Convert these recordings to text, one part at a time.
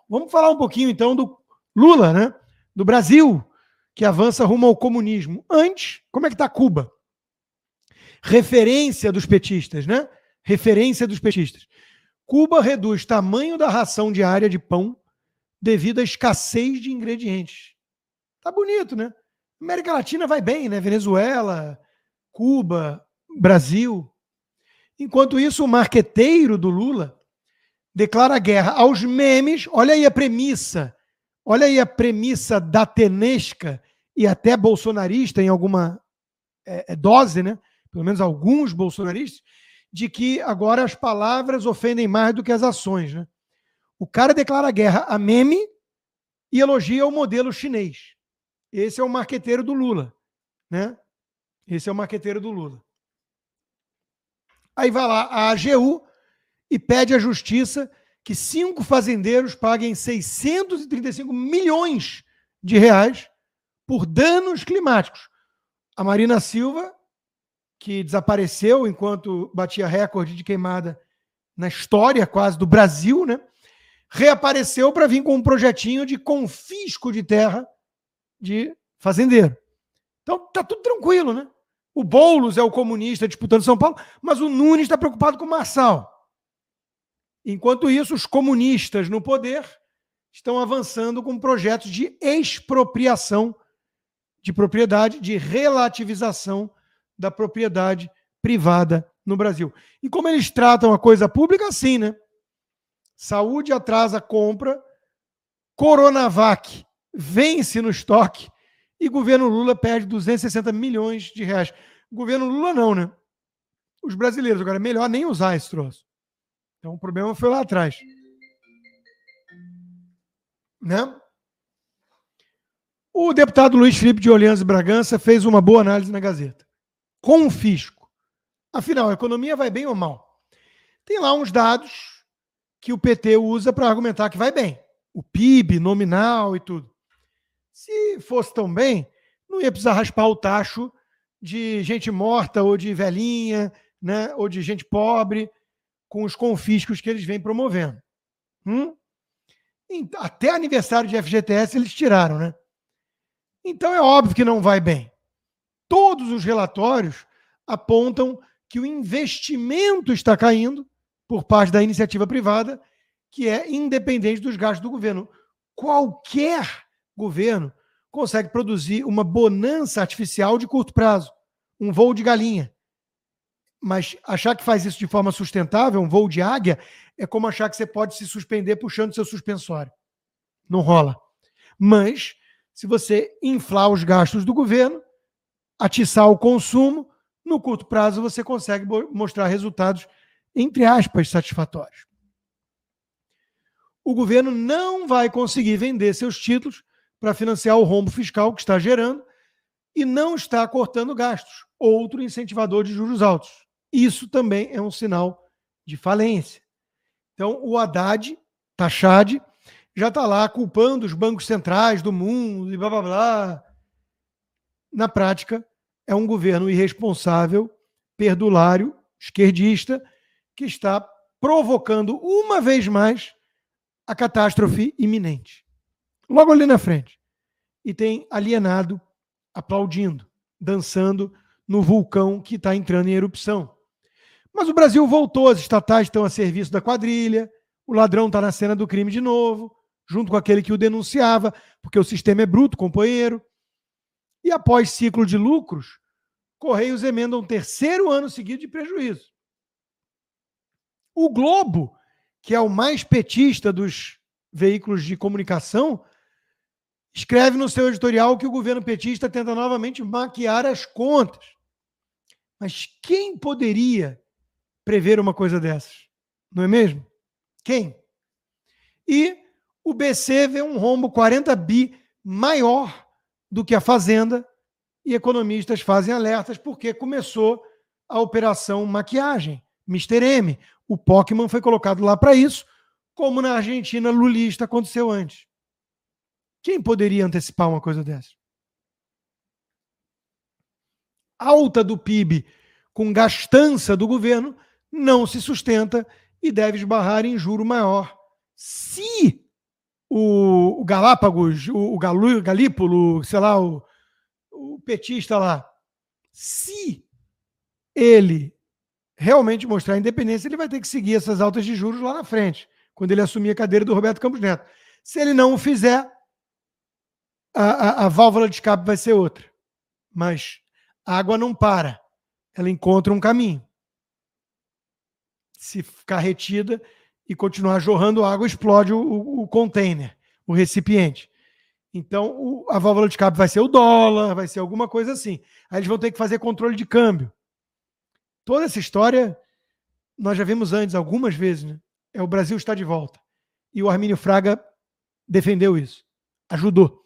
vamos falar um pouquinho então do Lula, né? Do Brasil, que avança rumo ao comunismo. Antes, como é que está Cuba? Referência dos petistas, né? Referência dos petistas. Cuba reduz tamanho da ração diária de pão devido à escassez de ingredientes. Tá bonito, né? América Latina vai bem, né? Venezuela, Cuba, Brasil. Enquanto isso, o marqueteiro do Lula declara guerra aos memes. Olha aí a premissa. Olha aí a premissa datanesca e até bolsonarista em alguma dose, né? Pelo menos alguns bolsonaristas, de que agora as palavras ofendem mais do que as ações, né? O cara declara guerra a meme e elogia o modelo chinês. Esse é o marqueteiro do Lula, né? Esse é o marqueteiro do Lula. Aí vai lá a AGU e pede à justiça que 5 fazendeiros paguem 635 milhões de reais por danos climáticos. A Marina Silva, que desapareceu enquanto batia recorde de queimada na história quase do Brasil, né? Reapareceu para vir com um projetinho de confisco de terra de fazendeiro. Então tá tudo tranquilo, né? O Boulos é o comunista disputando São Paulo, mas o Nunes está preocupado com o Marçal. Enquanto isso, os comunistas no poder estão avançando com projetos de expropriação de propriedade, de relativização da propriedade privada no Brasil. E como eles tratam a coisa pública, assim, né? Saúde atrasa a compra, Coronavac vence no estoque e governo Lula perde 260 milhões de reais. Governo Lula não, né? Os brasileiros. Agora é melhor nem usar esse troço. Então o problema foi lá atrás. Né? O deputado Luiz Felipe de Orleans e Bragança fez uma boa análise na Gazeta. Com o fisco. Afinal, a economia vai bem ou mal? Tem lá uns dados que o PT usa para argumentar que vai bem. O PIB nominal e tudo. Se fosse tão bem, não ia precisar raspar o tacho de gente morta ou de velhinha, né, ou de gente pobre, com os confiscos que eles vêm promovendo. Até aniversário de FGTS eles tiraram, né? Então é óbvio que não vai bem. Todos os relatórios apontam que o investimento está caindo por parte da iniciativa privada, que é independente dos gastos do governo. Qualquer governo consegue produzir uma bonança artificial de curto prazo, um voo de galinha. Mas achar que faz isso de forma sustentável, um voo de águia, é como achar que você pode se suspender puxando seu suspensório. Não rola. Mas, se você inflar os gastos do governo, atiçar o consumo, no curto prazo você consegue mostrar resultados, entre aspas, satisfatórios. O governo não vai conseguir vender seus títulos para financiar o rombo fiscal que está gerando e não está cortando gastos, outro incentivador de juros altos. Isso também é um sinal de falência. Então, o Haddad, Tachad, já está lá culpando os bancos centrais do mundo e blá, blá, blá. Na prática, é um governo irresponsável, perdulário, esquerdista, que está provocando uma vez mais a catástrofe iminente. Logo ali na frente. E tem alienado, aplaudindo, dançando no vulcão que está entrando em erupção. Mas o Brasil voltou, as estatais estão a serviço da quadrilha, o ladrão está na cena do crime de novo, junto com aquele que o denunciava, porque o sistema é bruto, companheiro. E após ciclo de lucros, Correios emenda um terceiro ano seguido de prejuízo. O Globo, que é o mais petista dos veículos de comunicação, escreve no seu editorial que o governo petista tenta novamente maquiar as contas. Mas quem poderia prever uma coisa dessas? Não é mesmo? Quem? E o BC vê um rombo 40 bi maior do que a Fazenda e economistas fazem alertas porque começou a operação maquiagem, Mr. M. O Pokémon foi colocado lá para isso, como na Argentina lulista aconteceu antes. Quem poderia antecipar uma coisa dessa? Alta do PIB com gastança do governo não se sustenta e deve esbarrar em juro maior se o Galápagos, o Galípolo, sei lá, o petista lá, se ele realmente mostrar independência, ele vai ter que seguir essas altas de juros lá na frente, quando ele assumir a cadeira do Roberto Campos Neto. Se ele não o fizer, a válvula de escape vai ser outra. Mas a água não para, ela encontra um caminho. Se ficar retida e continuar jorrando água, explode o container, o recipiente. Então, a válvula de escape vai ser o dólar, vai ser alguma coisa assim. Aí eles vão ter que fazer controle de câmbio. Toda essa história nós já vimos antes, algumas vezes, né? O Brasil está de volta. E o Armínio Fraga defendeu isso. Ajudou.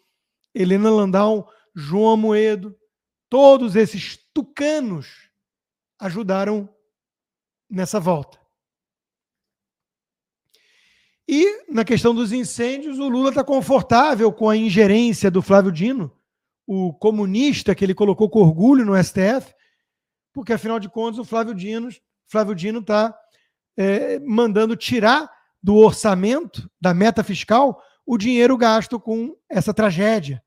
Helena Landau, João Amoedo, todos esses tucanos ajudaram nessa volta. E na questão dos incêndios, o Lula está confortável com a ingerência do Flávio Dino, o comunista que ele colocou com orgulho no STF, porque, afinal de contas, o Flávio Dino está mandando tirar do orçamento, da meta fiscal, o dinheiro gasto com essa tragédia.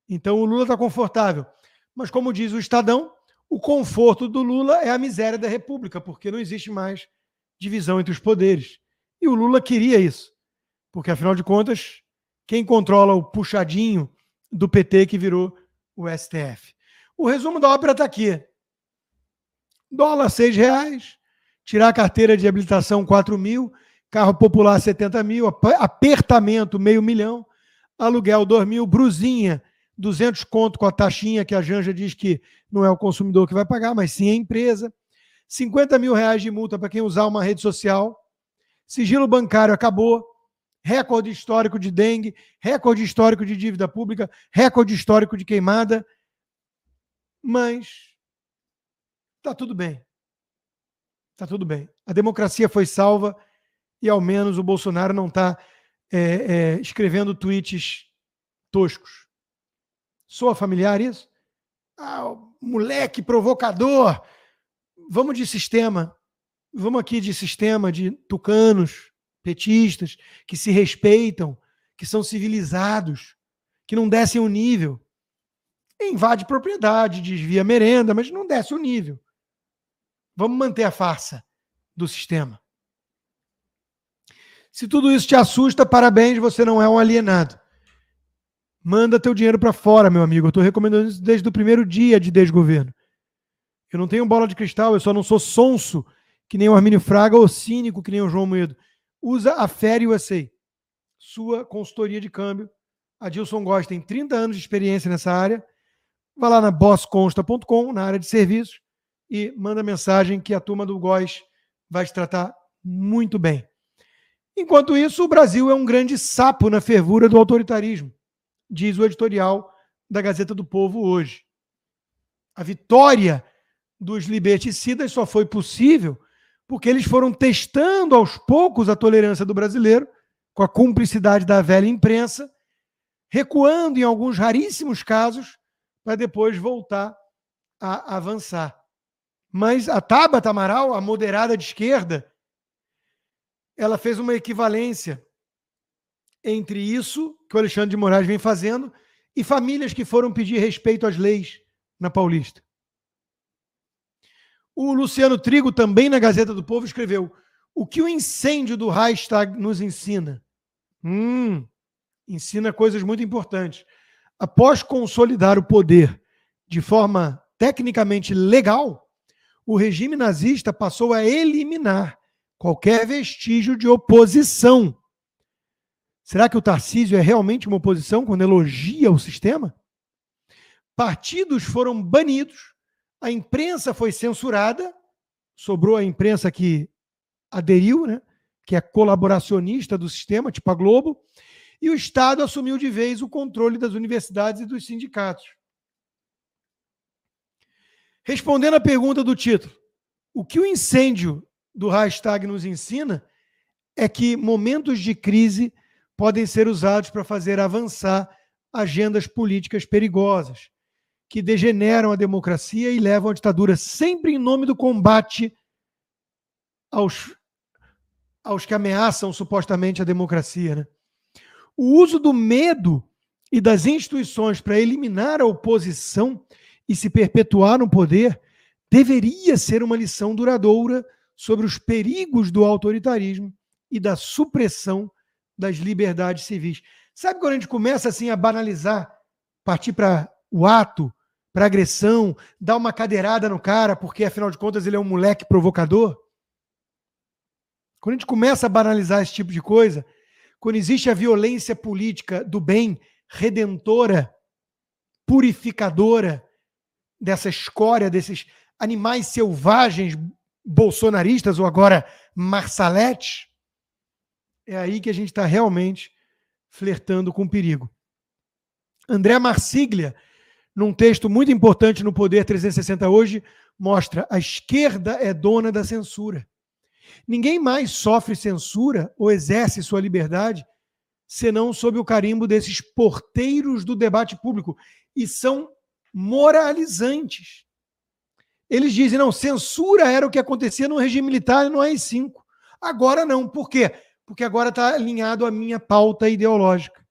Então, o Lula está confortável. Mas, como diz o Estadão, o conforto do Lula é a miséria da República, porque não existe mais divisão entre os poderes. E o Lula queria isso, porque, afinal de contas, quem controla o puxadinho do PT que virou o STF? O resumo da ópera está aqui. Dólar R$6, tirar a carteira de habilitação 4 mil, carro popular 70 mil, apertamento meio milhão, aluguel 2 mil, brusinha 200 conto com a taxinha que a Janja diz que não é o consumidor que vai pagar, mas sim a empresa, 50 mil reais de multa para quem usar uma rede social, sigilo bancário acabou, recorde histórico de dengue, recorde histórico de dívida pública, recorde histórico de queimada, mas está tudo bem. Está tudo bem. A democracia foi salva e, ao menos, o Bolsonaro não está escrevendo tweets toscos. Soa familiar isso? Moleque provocador. Vamos de sistema. Vamos aqui de sistema de tucanos, petistas, que se respeitam, que são civilizados, que não descem o nível. Invade propriedade, desvia merenda, mas não desce o nível. Vamos manter a farsa do sistema. Se tudo isso te assusta, parabéns, você não é um alienado. Manda teu dinheiro para fora, meu amigo. Eu estou recomendando isso desde o primeiro dia de desgoverno. Eu não tenho bola de cristal, eu só não sou sonso, que nem o Armínio Fraga, ou cínico, que nem o João Moedo. Usa a Fair USA, sua consultoria de câmbio. A Adilson Góes tem 30 anos de experiência nessa área. Vai lá na bossconsta.com, na área de serviços, e manda mensagem que a turma do Góes vai te tratar muito bem. Enquanto isso, o Brasil é um grande sapo na fervura do autoritarismo, diz o editorial da Gazeta do Povo hoje. A vitória dos liberticidas só foi possível porque eles foram testando aos poucos a tolerância do brasileiro, com a cumplicidade da velha imprensa, recuando em alguns raríssimos casos, para depois voltar a avançar. Mas a Tabata Amaral, a moderada de esquerda, ela fez uma equivalência entre isso que o Alexandre de Moraes vem fazendo e famílias que foram pedir respeito às leis na Paulista. O Luciano Trigo, também na Gazeta do Povo, escreveu: o que o incêndio do Reichstag nos ensina? Ensina coisas muito importantes. Após consolidar o poder de forma tecnicamente legal, o regime nazista passou a eliminar qualquer vestígio de oposição. Será que o Tarcísio é realmente uma oposição quando elogia o sistema? Partidos foram banidos, a imprensa foi censurada, sobrou a imprensa que aderiu, né, que é colaboracionista do sistema, tipo a Globo, e o Estado assumiu de vez o controle das universidades e dos sindicatos. Respondendo à pergunta do título, o que o incêndio do Reichstag nos ensina é que momentos de crise podem ser usados para fazer avançar agendas políticas perigosas, que degeneram a democracia e levam à ditadura, sempre em nome do combate aos que ameaçam supostamente a democracia, né? O uso do medo e das instituições para eliminar a oposição e se perpetuar no poder deveria ser uma lição duradoura sobre os perigos do autoritarismo e da supressão das liberdades civis. Sabe quando a gente começa assim a banalizar, partir para o ato, para a agressão, dar uma cadeirada no cara, porque afinal de contas ele é um moleque provocador? Quando a gente começa a banalizar esse tipo de coisa, quando existe a violência política do bem, redentora, purificadora dessa escória, desses animais selvagens bolsonaristas ou agora marsaletes, é aí que a gente está realmente flertando com o perigo. André Marsiglia, num texto muito importante no Poder 360 hoje, mostra: a esquerda é dona da censura. Ninguém mais sofre censura ou exerce sua liberdade senão sob o carimbo desses porteiros do debate público, e são moralizantes. Eles dizem, não, censura era o que acontecia no regime militar e no AI-5. Agora não. Por quê? Porque agora está alinhado à minha pauta ideológica.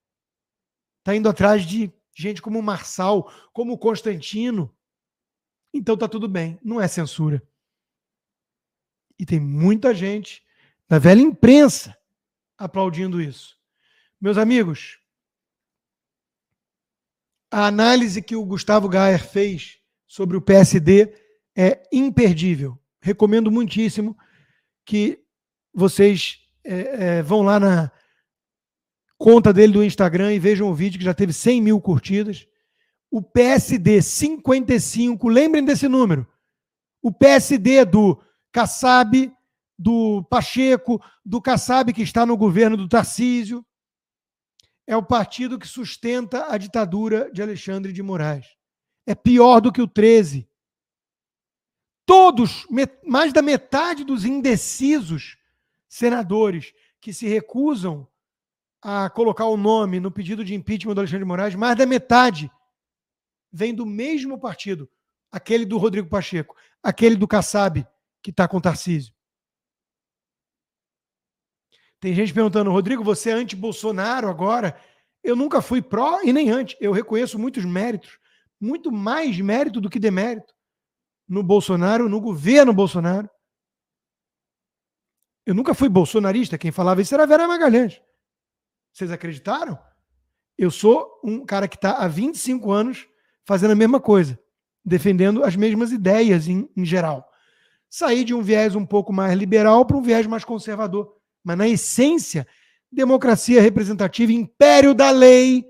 Está indo atrás de gente como Marçal, como Constantino. Então está tudo bem. Não é censura. E tem muita gente da velha imprensa aplaudindo isso. Meus amigos, a análise que o Gustavo Gayer fez sobre o PSD é imperdível. Recomendo muitíssimo que vocês vão lá na conta dele do Instagram e vejam o vídeo que já teve 100 mil curtidas. O PSD 55, lembrem desse número. O PSD do Kassab, do Pacheco, do Kassab que está no governo do Tarcísio, é o partido que sustenta a ditadura de Alexandre de Moraes. É pior do que o 13. Todos, mais da metade dos indecisos senadores que se recusam a colocar o nome no pedido de impeachment do Alexandre de Moraes, mais da metade vem do mesmo partido, aquele do Rodrigo Pacheco, aquele do Kassab, que está com o Tarcísio. Tem gente perguntando, Rodrigo, você é anti-Bolsonaro agora? Eu nunca fui pró e nem anti. Eu reconheço muitos méritos, muito mais mérito do que demérito no Bolsonaro, no governo Bolsonaro. Eu nunca fui bolsonarista, quem falava isso era a Vera Magalhães. Vocês acreditaram? Eu sou um cara que está há 25 anos fazendo a mesma coisa, defendendo as mesmas ideias em geral. Saí de um viés um pouco mais liberal para um viés mais conservador. Mas, na essência, democracia representativa, império da lei,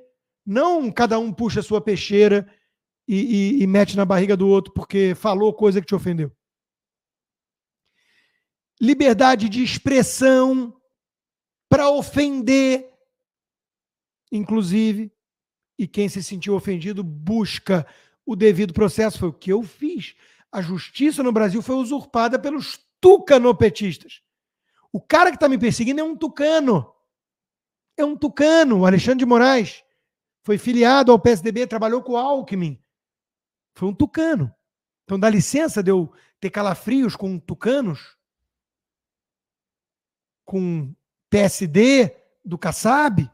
não cada um puxa a sua peixeira e mete na barriga do outro porque falou coisa que te ofendeu. Liberdade de expressão para ofender, inclusive, e quem se sentiu ofendido busca o devido processo. Foi o que eu fiz. A justiça no Brasil foi usurpada pelos tucanopetistas. O cara que está me perseguindo é um tucano. É um tucano. O Alexandre de Moraes foi filiado ao PSDB, trabalhou com o Alckmin. Foi um tucano. Então dá licença de eu ter calafrios com tucanos? Com PSD do Kassab?